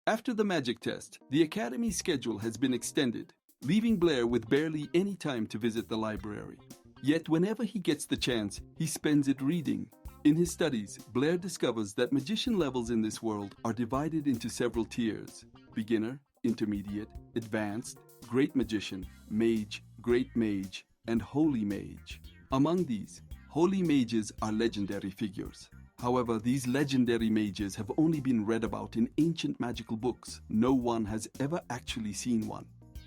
After the magic test, the Academy's schedule has been extended, leaving Blair with barely any time to visit the library. Yet whenever he gets the chance, he spends it reading. In his studies, Blair discovers that magician levels in this world are divided into several tiers: beginner, intermediate, advanced, great magician, mage, great mage, and holy mage. Among these, holy mages are legendary figures. However, these legendary mages have only been read about in ancient magical books. No one has ever actually seen one.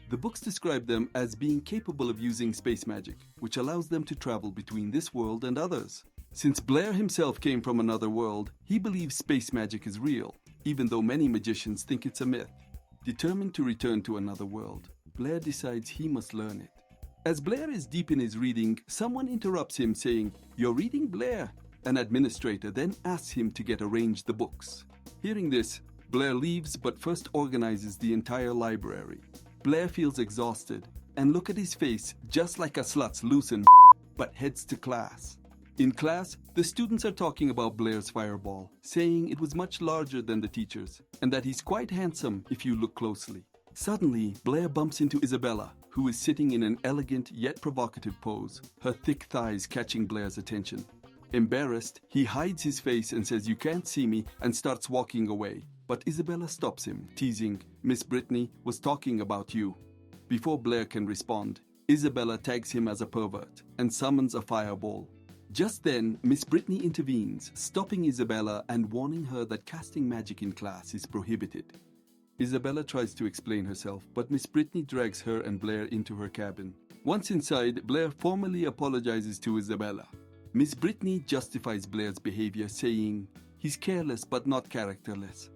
The books describe them as being capable of using space magic, which allows them to travel between this world and others. Since Blair himself came from another world, he believes space magic is real, even though many magicians think it's a myth. Determined to return to another world, Blair decides he must learn it. As Blair is deep in his reading, someone interrupts him saying, "You're reading, Blair." An administrator then asks him to get arranged the books. Hearing this, Blair leaves but first organizes the entire library. Blair feels exhausted and look at his face just like a slut's loosened but heads to class. In class, the students are talking about Blair's fireball, saying it was much larger than the teacher's and that he's quite handsome if you look closely. Suddenly, Blair bumps into Isabella, who is sitting in an elegant yet provocative pose, her thick thighs catching Blair's attention. Embarrassed, he hides his face and says, "You can't see me," and starts walking away. But Isabella stops him, teasing, "Miss Brittany was talking about you." Before Blair can respond, Isabella tags him as a pervert and summons a fireball. Just then, Miss Brittany intervenes, stopping Isabella and warning her that casting magic in class is prohibited. Isabella tries to explain herself, but Miss Brittany drags her and Blair into her cabin. Once inside, Blair formally apologizes to Isabella. Miss Brittany justifies Blair's behavior, saying, "He's careless but not characterless."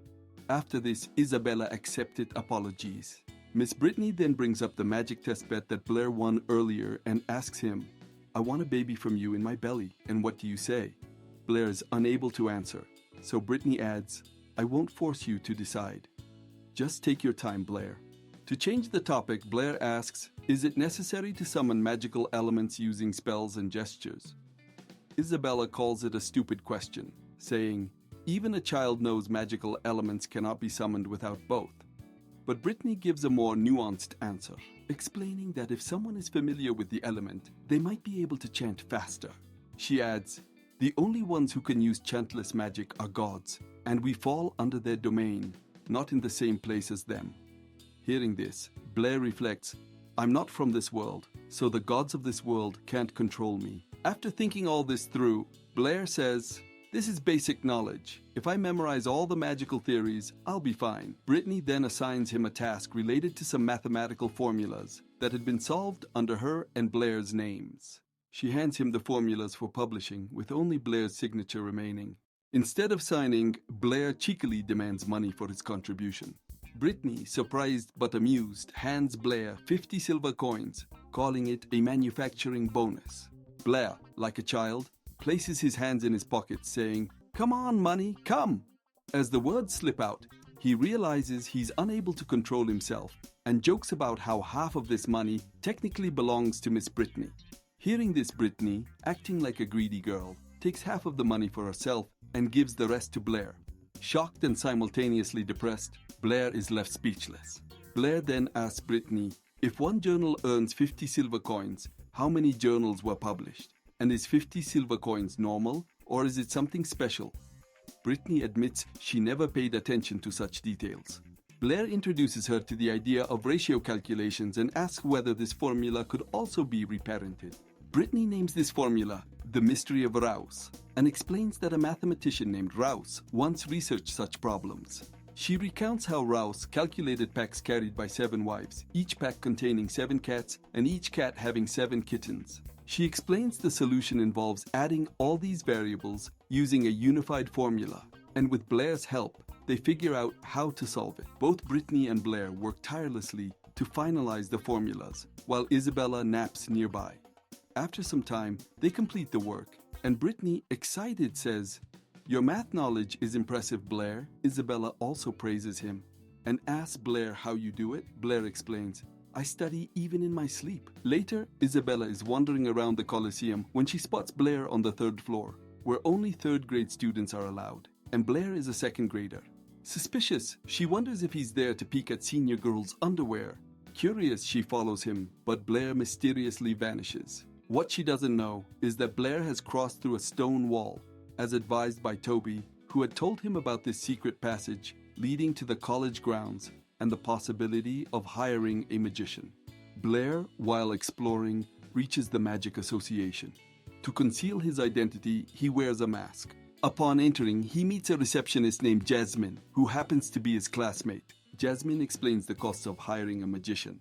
After this, Isabella accepted apologies. Miss Brittany then brings up the magic test bet that Blair won earlier and asks him, "I want a baby from you in my belly, and what do you say?" Blair is unable to answer, so Brittany adds, "I won't force you to decide. Just take your time, Blair." To change the topic, Blair asks, "Is it necessary to summon magical elements using spells and gestures?" Isabella calls it a stupid question, saying, "Even a child knows magical elements cannot be summoned without both." But Brittany gives a more nuanced answer, explaining that if someone is familiar with the element, they might be able to chant faster. She adds, "The only ones who can use chantless magic are gods, and we fall under their domain, not in the same place as them." Hearing this, Blair reflects, "I'm not from this world, so the gods of this world can't control me." After thinking all this through, Blair says, "This is basic knowledge. If I memorize all the magical theories, I'll be fine." Brittany then assigns him a task related to some mathematical formulas that had been solved under her and Blair's names. She hands him the formulas for publishing, with only Blair's signature remaining. Instead of signing, Blair cheekily demands money for his contribution. Brittany, surprised but amused, hands Blair 50 silver coins, calling it a manufacturing bonus. Blair, like a child, places his hands in his pockets, saying, "Come on, money, come!" As the words slip out, he realizes he's unable to control himself and jokes about how half of this money technically belongs to Miss Brittany. Hearing this, Brittany, acting like a greedy girl, takes half of the money for herself and gives the rest to Blair. Shocked and simultaneously depressed, Blair is left speechless. Blair then asks Brittany, if one journal earns 50 silver coins, how many journals were published? And is 50 silver coins normal, or is it something special? Brittany admits she never paid attention to such details. Blair introduces her to the idea of ratio calculations and asks whether this formula could also be reparented. Brittany names this formula the mystery of Rouse and explains that a mathematician named Rouse once researched such problems. She recounts how Rouse calculated packs carried by 7 wives, each pack containing 7 cats and each cat having 7 kittens. She explains the solution involves adding all these variables using a unified formula, and with Blair's help, they figure out how to solve it. Both Brittany and Blair work tirelessly to finalize the formulas, while Isabella naps nearby. After some time, they complete the work, and Brittany, excited, says, "Your math knowledge is impressive, Blair." Isabella also praises him and asks Blair how you do it. Blair explains, "I study even in my sleep." Later, Isabella is wandering around the Coliseum when she spots Blair on the 3rd floor, where only 3rd grade students are allowed, and Blair is a 2nd grader. Suspicious, she wonders if he's there to peek at senior girl's underwear. Curious, she follows him, but Blair mysteriously vanishes. What she doesn't know is that Blair has crossed through a stone wall, as advised by Toby, who had told him about this secret passage leading to the college grounds and the possibility of hiring a magician. Blair, while exploring, reaches the Magic Association. To conceal his identity, he wears a mask. Upon entering, he meets a receptionist named Jasmine, who happens to be his classmate. Jasmine explains the costs of hiring a magician,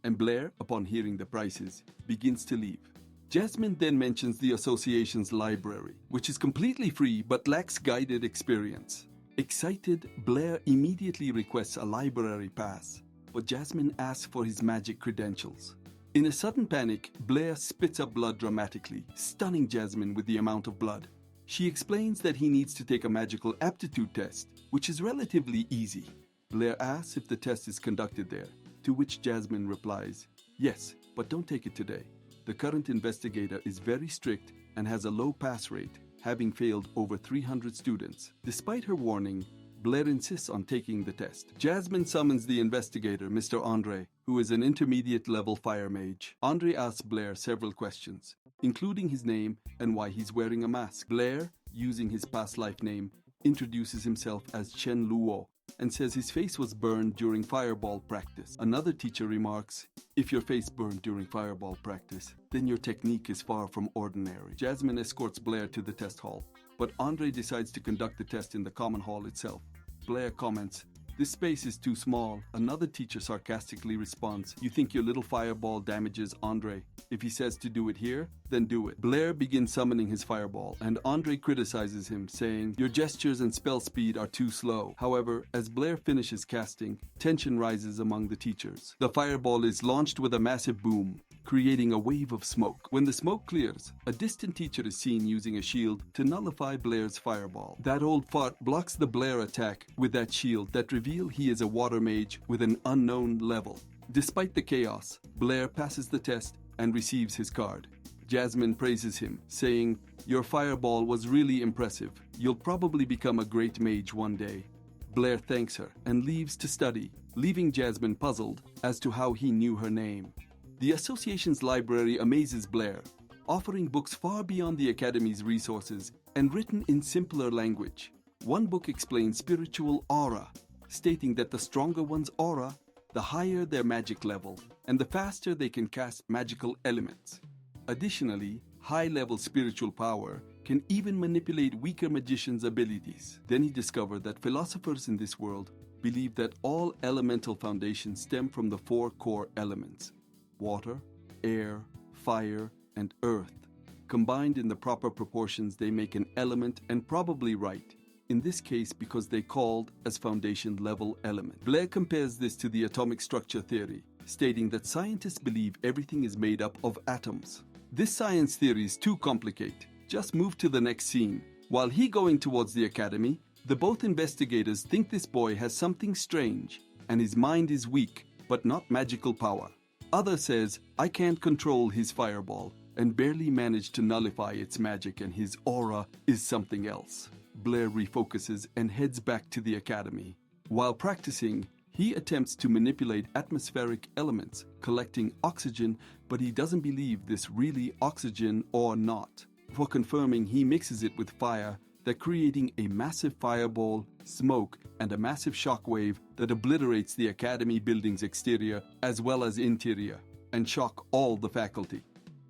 and Blair, upon hearing the prices, begins to leave. Jasmine then mentions the association's library, which is completely free but lacks guided experience. Excited, Blair immediately requests a library pass, but Jasmine asks for his magic credentials. In a sudden panic, Blair spits up blood dramatically, stunning Jasmine with the amount of blood. She explains that he needs to take a magical aptitude test, which is relatively easy. Blair asks if the test is conducted there, to which Jasmine replies, "Yes, but don't take it today. The current investigator is very strict and has a low pass rate, having failed over 300 students." Despite her warning, Blair insists on taking the test. Jasmine summons the investigator, Mr. Andre, who is an intermediate-level fire mage. Andre asks Blair several questions, including his name and why he's wearing a mask. Blair, using his past life name, introduces himself as Chen Luo and says his face was burned during fireball practice. Another teacher remarks, "If your face burned during fireball practice, then your technique is far from ordinary." Jasmine escorts Blair to the test hall, but Andre decides to conduct the test in the common hall itself. Blair comments, "This space is too small." Another teacher sarcastically responds, "You think your little fireball damages Andre? If he says to do it here, then do it." Blair begins summoning his fireball, and Andre criticizes him, saying, "Your gestures and spell speed are too slow." However, as Blair finishes casting, tension rises among the teachers. The fireball is launched with a massive boom, creating a wave of smoke. When the smoke clears, a distant teacher is seen using a shield to nullify Blair's fireball. That old fart blocks the Blair attack with that shield that reveal he is a water mage with an unknown level. Despite the chaos, Blair passes the test and receives his card. Jasmine praises him, saying, "Your fireball was really impressive. You'll probably become a great mage one day." Blair thanks her and leaves to study, leaving Jasmine puzzled as to how he knew her name. The association's library amazes Blair, offering books far beyond the Academy's resources and written in simpler language. One book explains spiritual aura, stating that the stronger one's aura, the higher their magic level, and the faster they can cast magical elements. Additionally, high-level spiritual power can even manipulate weaker magicians' abilities. Then he discovered that philosophers in this world believe that all elemental foundations stem from the four core elements: water, air, fire, and earth. Combined in the proper proportions, they make an element, and probably right, in this case because they called as foundation level element. Blair compares this to the atomic structure theory, stating that scientists believe everything is made up of atoms. This science theory is too complicated. Just move to the next scene. While he going towards the academy, the both investigators think this boy has something strange, and his mind is weak, but not magical power. Other says, "I can't control his fireball and barely manage to nullify its magic, and his aura is something else." Blair refocuses and heads back to the academy. While practicing, he attempts to manipulate atmospheric elements, collecting oxygen, but he doesn't believe this really oxygen or not. For confirming, he mixes it with fire, that creating a massive fireball, smoke, and a massive shockwave that obliterates the academy building's exterior as well as interior, and shock all the faculty.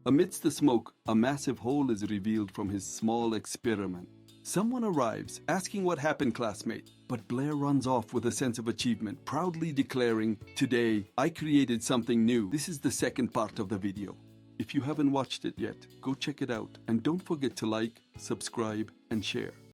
Amidst the smoke, a massive hole is revealed from his small experiment. Someone arrives, asking what happened, classmate, but Blair runs off with a sense of achievement, proudly declaring, "Today, I created something new." This is the second part of the video. If you haven't watched it yet, go check it out, and don't forget to like, subscribe, and share.